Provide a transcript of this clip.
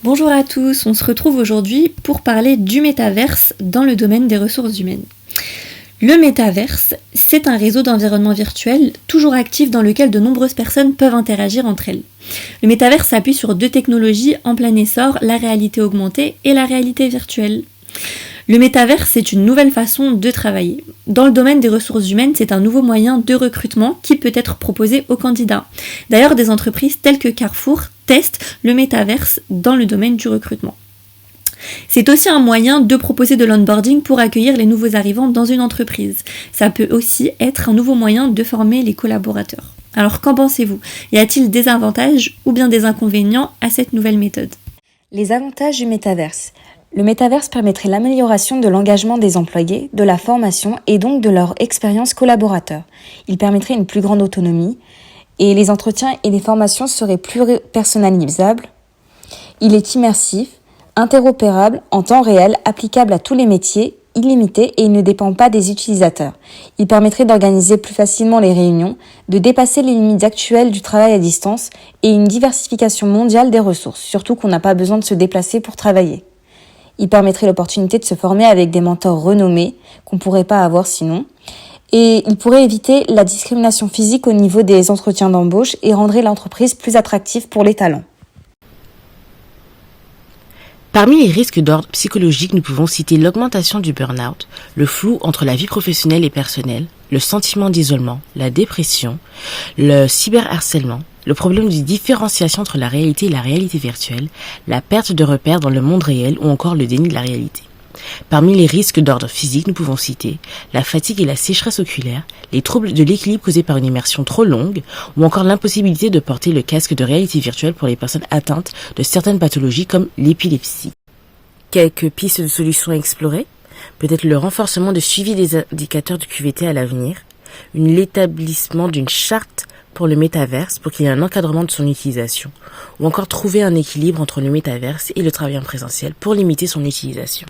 Bonjour à tous, on se retrouve aujourd'hui pour parler du métaverse dans le domaine des ressources humaines. Le métaverse, c'est un réseau d'environnements virtuels toujours actif dans lequel de nombreuses personnes peuvent interagir entre elles. Le métaverse s'appuie sur deux technologies en plein essor, la réalité augmentée et la réalité virtuelle. Le métaverse, c'est une nouvelle façon de travailler. Dans le domaine des ressources humaines, c'est un nouveau moyen de recrutement qui peut être proposé aux candidats. D'ailleurs, des entreprises telles que Carrefour testent le métaverse dans le domaine du recrutement. C'est aussi un moyen de proposer de l'onboarding pour accueillir les nouveaux arrivants dans une entreprise. Ça peut aussi être un nouveau moyen de former les collaborateurs. Alors qu'en pensez-vous ? Y a-t-il des avantages ou bien des inconvénients à cette nouvelle méthode ? Les avantages du métaverse. Le métaverse permettrait l'amélioration de l'engagement des employés, de la formation et donc de leur expérience collaborateur. Il permettrait une plus grande autonomie et les entretiens et les formations seraient plus personnalisables. Il est immersif, interopérable en temps réel, applicable à tous les métiers, illimité et il ne dépend pas des utilisateurs. Il permettrait d'organiser plus facilement les réunions, de dépasser les limites actuelles du travail à distance et une diversification mondiale des ressources, surtout qu'on n'a pas besoin de se déplacer pour travailler. Il permettrait l'opportunité de se former avec des mentors renommés qu'on ne pourrait pas avoir sinon. Et il pourrait éviter la discrimination physique au niveau des entretiens d'embauche et rendrait l'entreprise plus attractive pour les talents. Parmi les risques d'ordre psychologique, nous pouvons citer l'augmentation du burn-out, le flou entre la vie professionnelle et personnelle, le sentiment d'isolement, la dépression, le cyberharcèlement, le problème de différenciation entre la réalité et la réalité virtuelle, la perte de repères dans le monde réel ou encore le déni de la réalité. Parmi les risques d'ordre physique, nous pouvons citer la fatigue et la sécheresse oculaire, les troubles de l'équilibre causés par une immersion trop longue ou encore l'impossibilité de porter le casque de réalité virtuelle pour les personnes atteintes de certaines pathologies comme l'épilepsie. Quelques pistes de solutions à explorer, peut-être le renforcement de suivi des indicateurs du QVT à l'avenir, l'établissement d'une charte pour le métaverse pour qu'il y ait un encadrement de son utilisation, ou encore trouver un équilibre entre le métaverse et le travail en présentiel pour limiter son utilisation.